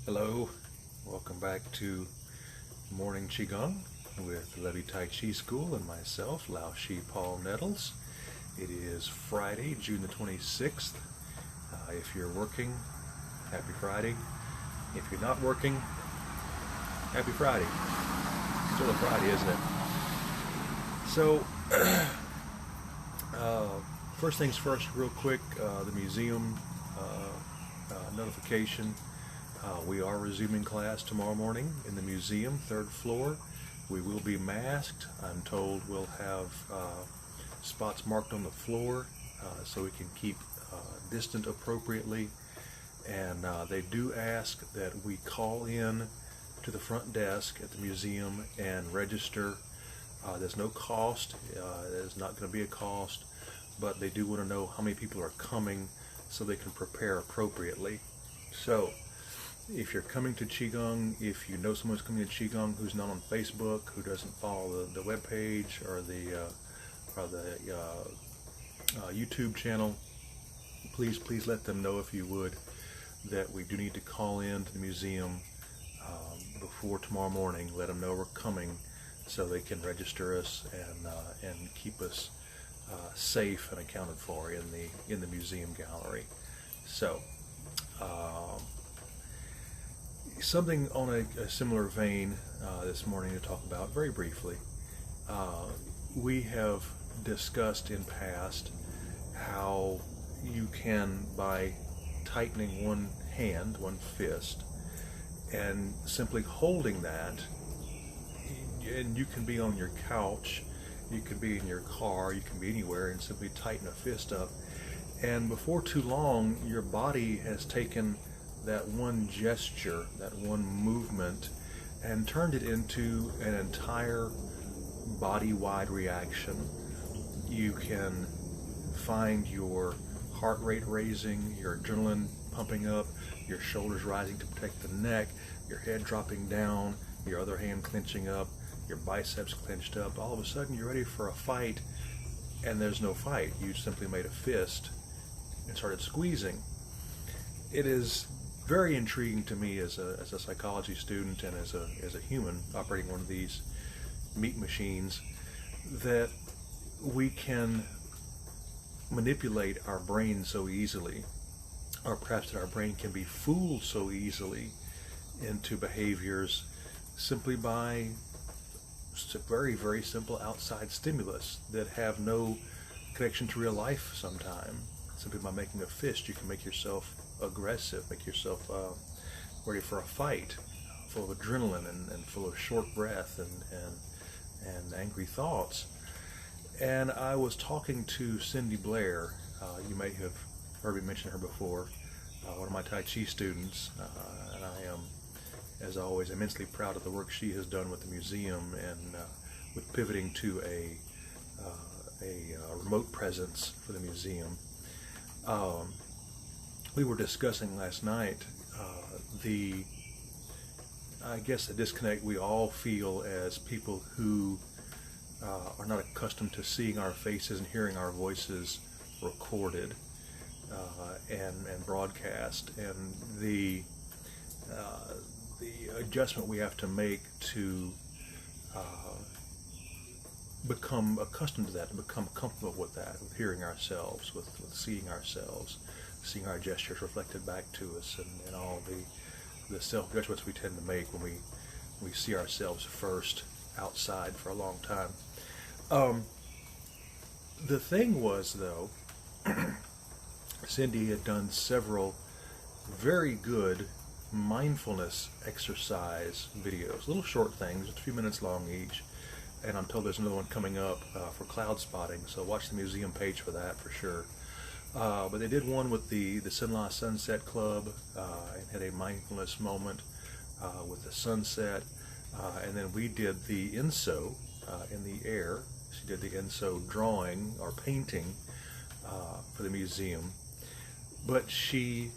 Hello, welcome back to Morning Qi Gong with Levy Tai Chi School and myself, Lao Shi Paul Nettles. It is Friday, June the 26th. If you're working, happy Friday. If you're not working, happy Friday. Still a Friday, isn't it? So, first things first, real quick, the museum notification. We are resuming class tomorrow morning in the museum, third floor. We will be masked. I'm told we'll have spots marked on the floor so we can keep distant appropriately. And they do ask that we call in to the front desk at the museum and register. There's no cost. There's not going to be a cost, but they do want to know how many people are coming so they can prepare appropriately. So, if you're coming to Qi Gong, if you know someone's coming to Qi Gong who's not on Facebook, who doesn't follow the web page or the YouTube channel, please let them know, if you would, that we do need to call in to the museum before tomorrow morning. Let them know we're coming so they can register us and keep us safe and accounted for in the museum gallery. So. Something on a similar vein this morning to talk about very briefly. We have discussed in past how you can, by tightening one hand, one fist, and simply holding that, and you can be on your couch, you can be in your car, you can be anywhere, and simply tighten a fist up, and before too long your body has taken that one gesture, that one movement, and turned it into an entire body-wide reaction. You can find your heart rate raising, your adrenaline pumping up, your shoulders rising to protect the neck, your head dropping down, your other hand clenching up, your biceps clenched up. All of a sudden you're ready for a fight, and there's no fight. You simply made a fist and started squeezing. It is very intriguing to me as a psychology student and as a human operating one of these meat machines, that we can manipulate our brain so easily, or perhaps that our brain can be fooled so easily into behaviors simply by very, very simple outside stimulus that have no connection to real life sometimes. Simply by making a fist, you can make yourself aggressive, make yourself ready for a fight, full of adrenaline and full of short breath and angry thoughts. And I was talking to Cindy Blair. You may have heard me mention her before, one of my Tai Chi students, and I am, as always, immensely proud of the work she has done with the museum and with pivoting to a remote presence for the museum. We were discussing last night the disconnect we all feel as people who are not accustomed to seeing our faces and hearing our voices recorded and broadcast, and the adjustment we have to make to become accustomed to that, to become comfortable with that, with hearing ourselves, with seeing ourselves, seeing our gestures reflected back to us, and all the self-judgments we tend to make when we see ourselves first outside for a long time. The thing was, though, Cindy had done several very good mindfulness exercise videos, little short things, just a few minutes long each, and I'm told there's another one coming up for cloud spotting, so watch the museum page for that for sure. But they did one with the Sinla Sunset Club and had a mindfulness moment with the sunset, and then we did the Inso in the air. She did the Inso drawing or painting for the museum, but she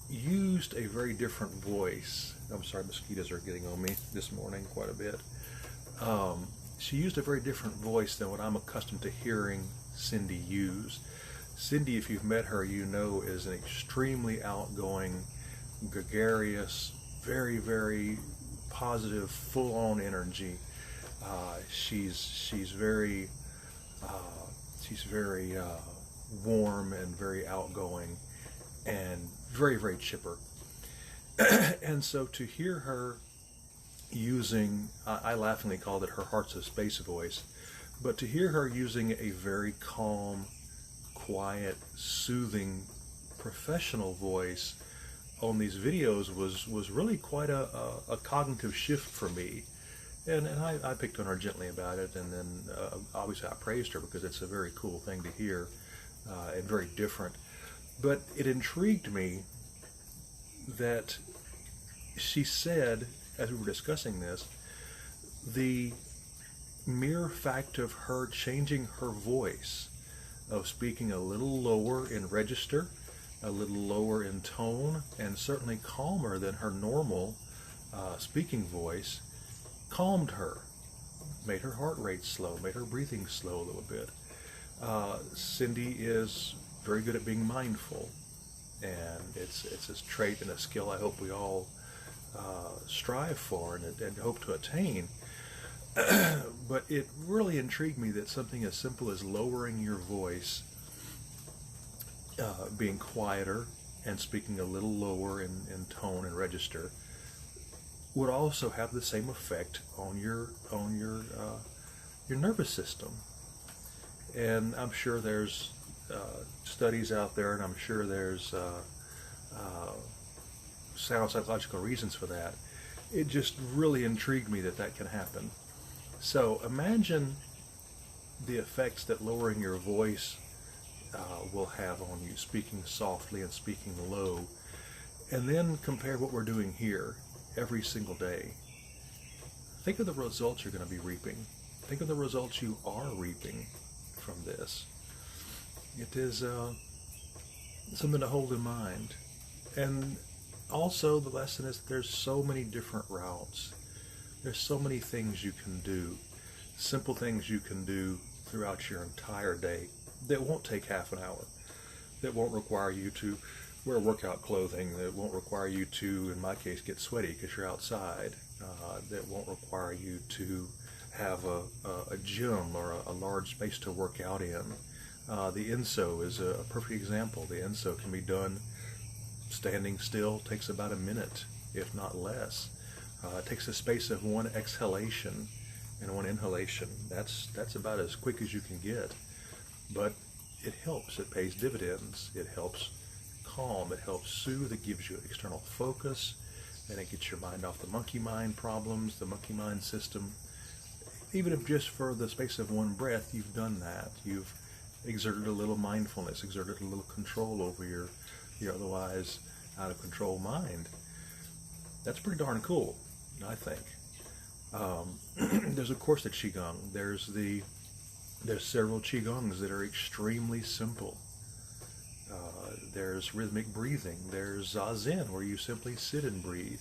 used a very different voice. I'm sorry, mosquitoes are getting on me this morning quite a bit. She used a very different voice than what I'm accustomed to hearing Cindy use. Cindy, if you've met her, you know, is an extremely outgoing, gregarious, very, very positive, full-on energy. She's very warm and very outgoing and very, very chipper. And so to hear her using, I laughingly called it her Hearts of Space voice, but to hear her using a very calm, quiet, soothing, professional voice on these videos was really quite a cognitive shift for me. And I picked on her gently about it, and then obviously I praised her because it's a very cool thing to hear and very different. But it intrigued me that she said, as we were discussing this, the mere fact of her changing her voice, of speaking a little lower in register, a little lower in tone, and certainly calmer than her normal speaking voice, calmed her, made her heart rate slow, made her breathing slow a little bit. Cindy is very good at being mindful, and it's a trait and a skill I hope we all strive for and hope to attain. But it really intrigued me that something as simple as lowering your voice, being quieter and speaking a little lower in tone and register, would also have the same effect on your nervous system. And I'm sure there's studies out there, and I'm sure there's sound psychological reasons for that. It just really intrigued me that can happen. So imagine the effects that lowering your voice will have on you, speaking softly and speaking low, and then compare what we're doing here every single day. Think of the results you're going to be reaping. Think of the results you are reaping from this. It is something to hold in mind. And also the lesson is there's so many different routes. There's so many things you can do, simple things you can do throughout your entire day that won't take half an hour, that won't require you to wear workout clothing, that won't require you to, in my case, get sweaty because you're outside, that won't require you to have a gym or a large space to work out in. The INSO is a perfect example. The INSO can be done standing still, takes about a minute, if not less. It takes a space of one exhalation and one inhalation. That's about as quick as you can get. But it helps. It pays dividends. It helps calm. It helps soothe. It gives you external focus. And it gets your mind off the monkey mind problems, the monkey mind system. Even if just for the space of one breath, you've done that. You've exerted a little mindfulness, exerted a little control over your otherwise out of control mind. That's pretty darn cool, I think. There's of course the Qi Gong. There's several Qi Gongs that are extremely simple. There's rhythmic breathing. There's Zazen, where you simply sit and breathe.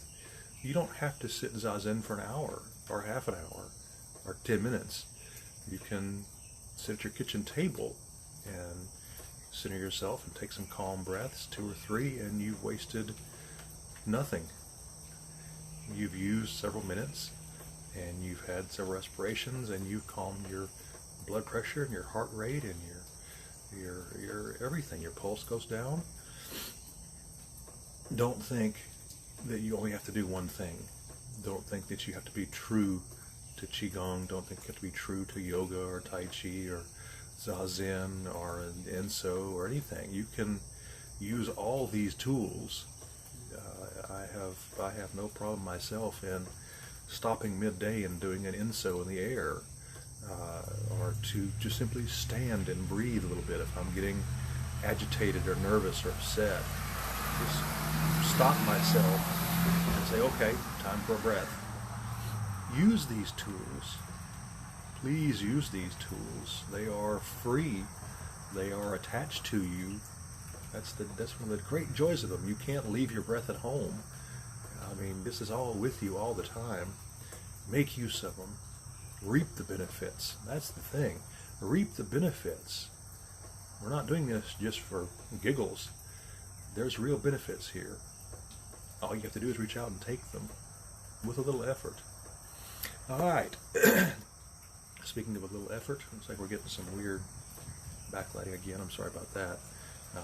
You don't have to sit Zazen for an hour or half an hour or 10 minutes. You can sit at your kitchen table and center yourself and take some calm breaths, 2 or 3, and you've wasted nothing. You've used several minutes, and you've had several respirations, and you've calmed your blood pressure and your heart rate and your everything. Your pulse goes down. Don't think that you only have to do one thing. Don't think that you have to be true to Qigong. Don't think you have to be true to yoga or Tai Chi or Zazen or Enso or anything. You can use all these tools. I have no problem myself in stopping midday and doing an Enso in the air, or to just simply stand and breathe a little bit if I'm getting agitated or nervous or upset. Just stop myself and say, okay, time for a breath. Use these tools. Please use these tools. They are free. They are attached to you. That's one of the great joys of them. You can't leave your breath at home. I mean, this is all with you all the time. Make use of them. Reap the benefits. That's the thing. Reap the benefits. We're not doing this just for giggles. There's real benefits here. All you have to do is reach out and take them with a little effort. All right. Speaking of a little effort, looks like we're getting some weird backlighting again. I'm sorry about that.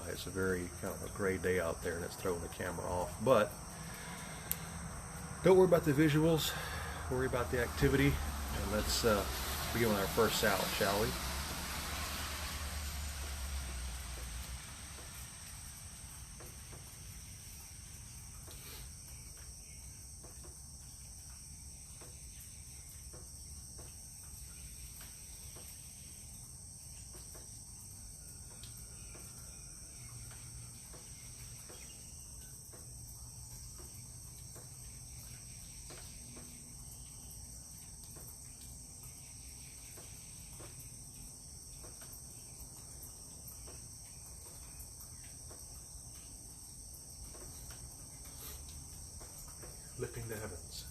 It's a very kind of a gray day out there, and it's throwing the camera off. But don't worry about the visuals. Worry about the activity. And let's begin with our first salad, shall we? Lifting the heavens.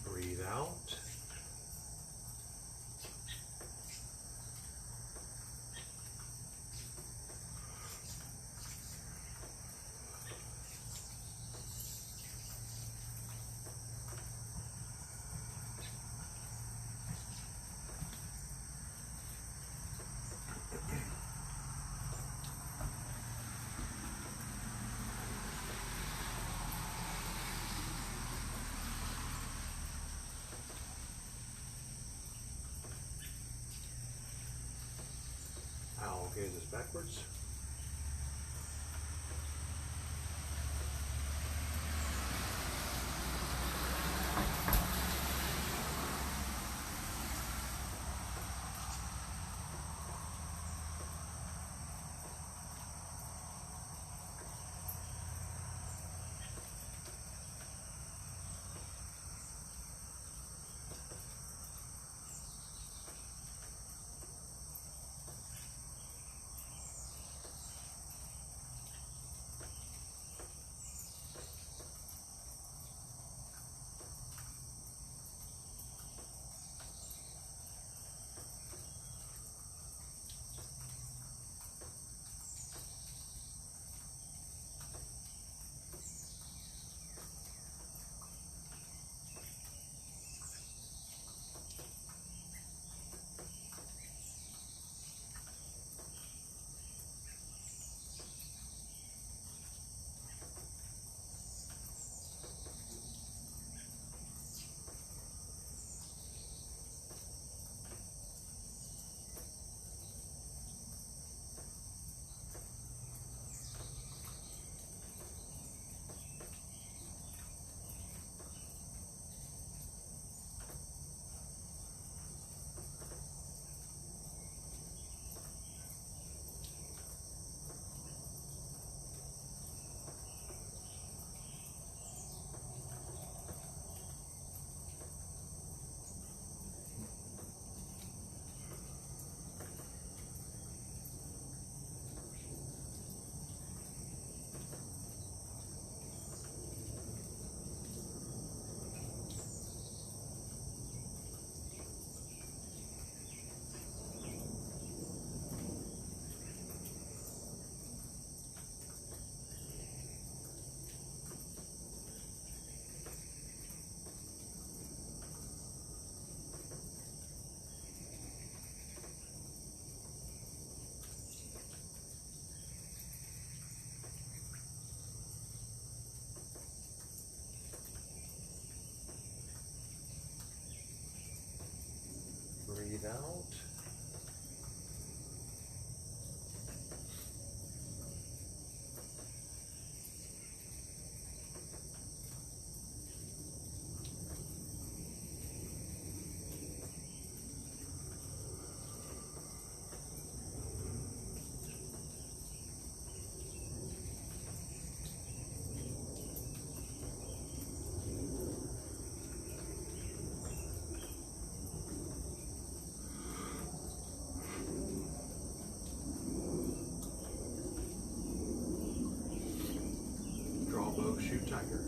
Breathe out. Okay, this backwards. breathe out. Draw bow, shoot tiger.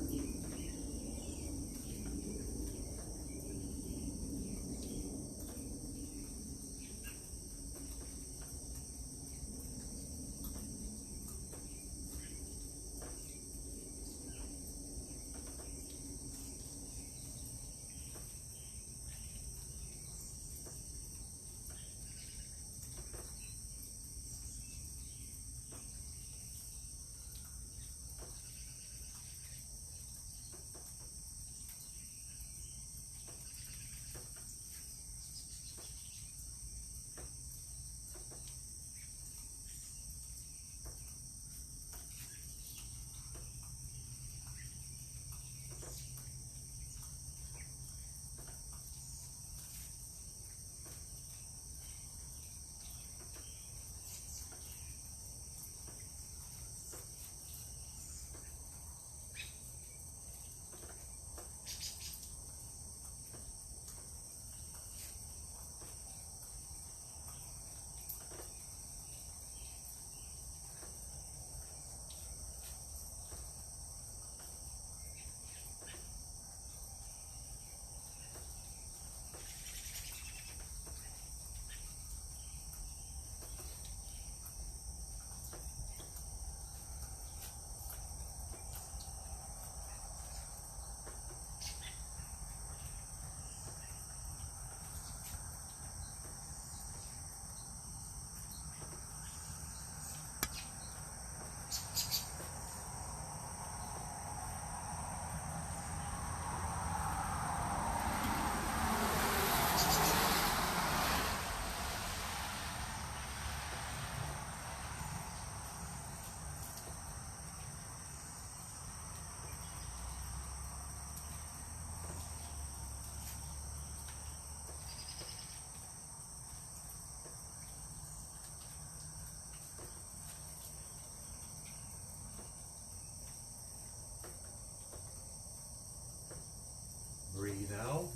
Breathe out.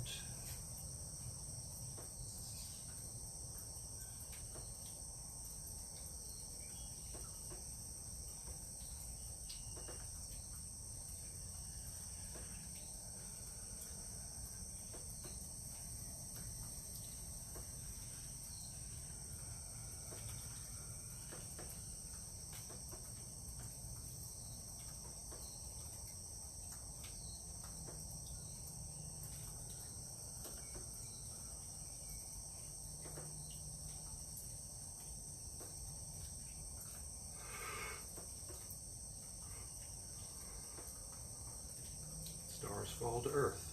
Stars fall to earth.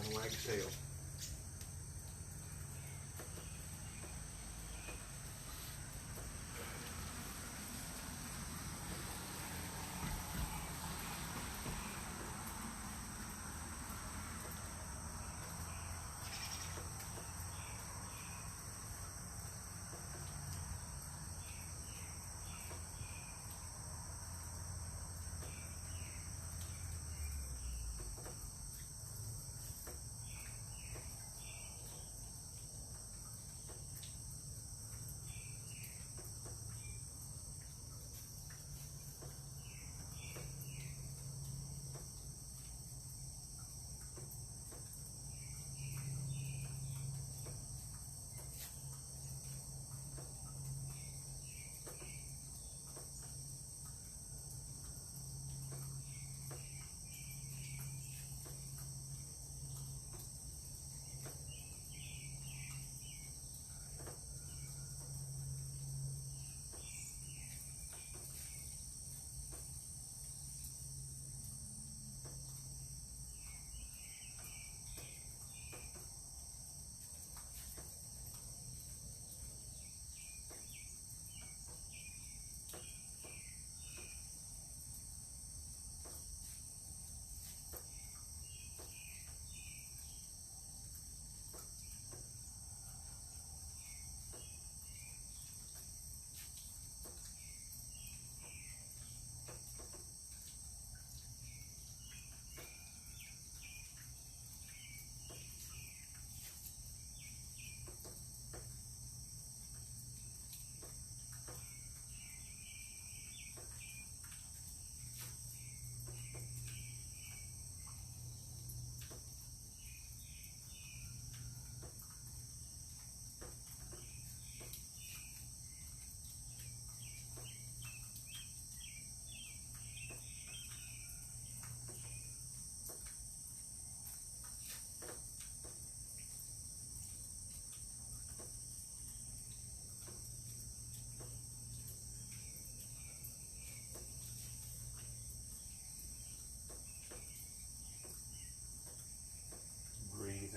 and wags tail.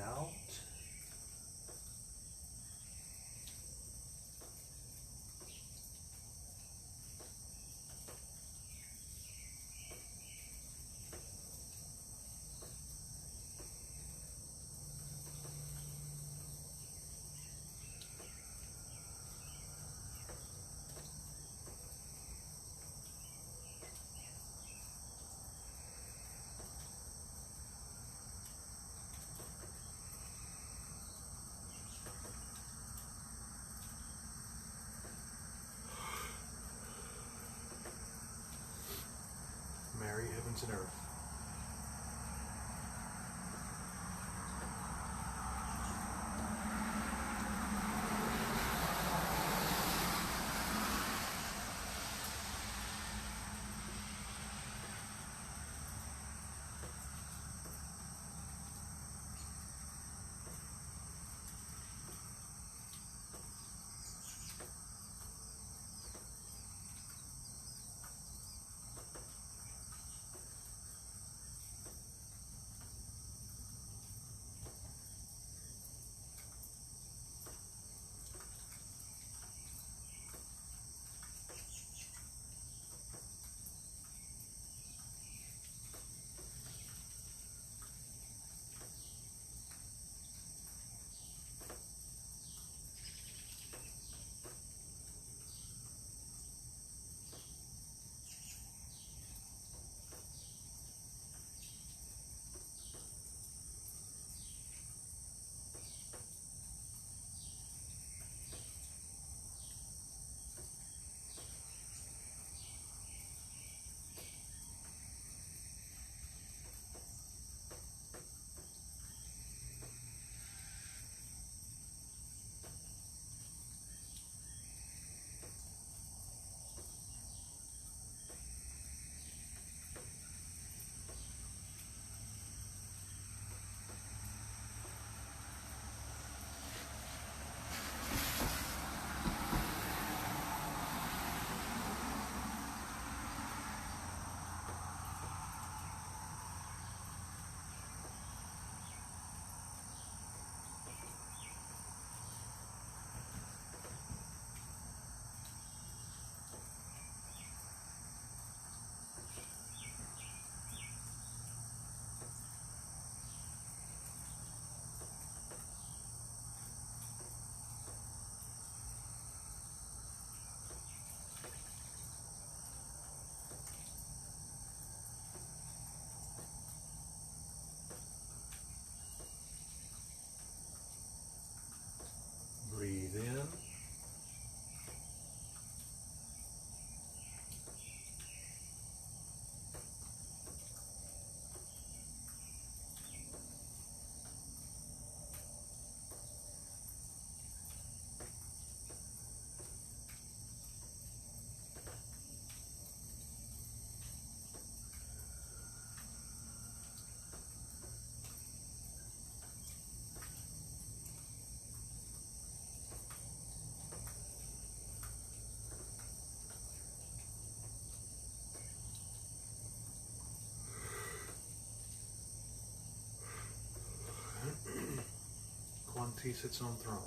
Out. Mary, heavens and earth. Shanti sits on throne.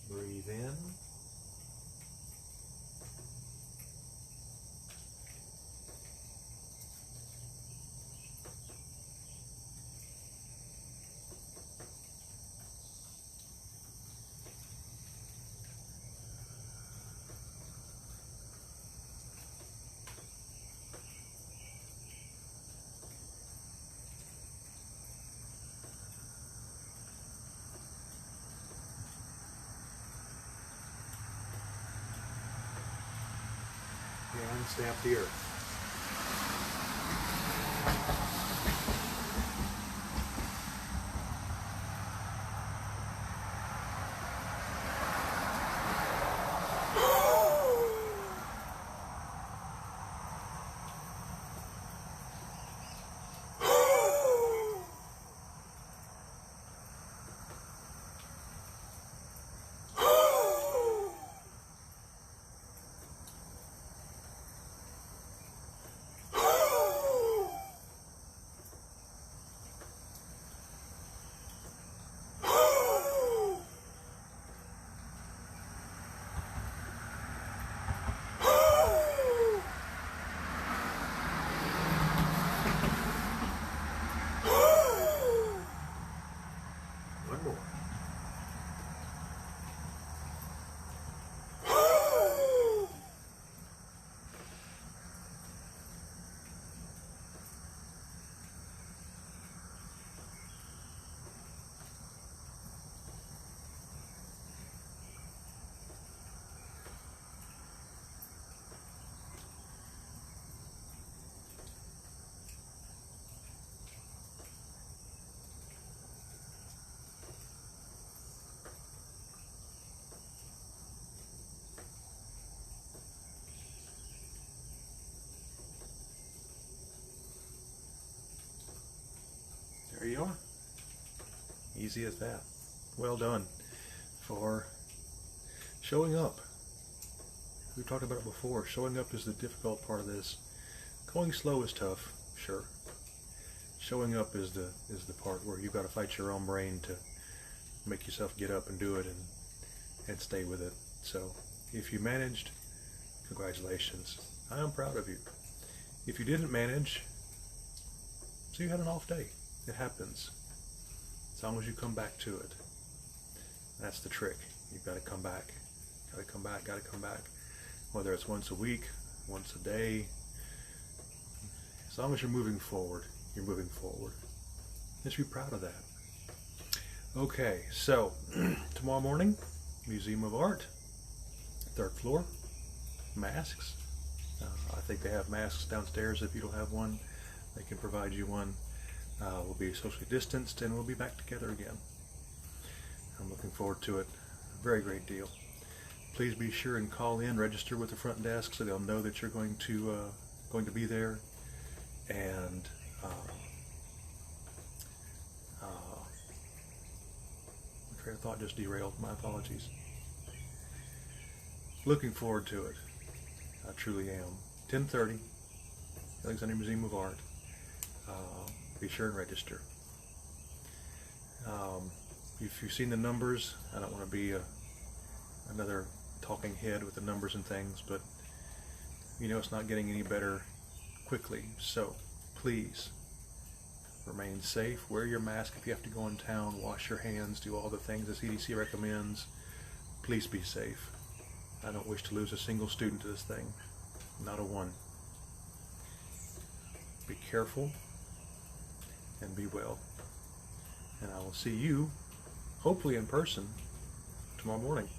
Breathe in. And stamp the earth. There you are. Easy as that. Well done for showing up. We've talked about it before. Showing up is the difficult part of this. Going slow is tough, sure. Showing up is the part where you've got to fight your own brain to make yourself get up and do it and stay with it. So if you managed, congratulations. I am proud of you. If you didn't manage, so you had an off day. It happens. As long as you come back to it. That's the trick. You've got to come back. Got to come back, got to come back. Whether it's once a week, once a day. As long as you're moving forward, you're moving forward. Just be proud of that. Okay, so tomorrow morning, Museum of Art, 3rd floor, masks. I think they have masks downstairs. If you don't have one, they can provide you one. We'll be socially distanced and we'll be back together again. I'm looking forward to it a very great deal. Please be sure and call in, register with the front desk so they'll know that you're going to be there. And my train of thought just derailed. My apologies. Looking forward to it. I truly am. 10:30, Alexandria Museum of Art. Be sure and register. If you've seen the numbers, I don't want to be another talking head with the numbers and things, but you know it's not getting any better quickly. So please remain safe. Wear your mask if you have to go in town. Wash your hands. Do all the things the CDC recommends. Please be safe. I don't wish to lose a single student to this thing. Not a one. Be careful and be well. And I will see you, hopefully in person, tomorrow morning.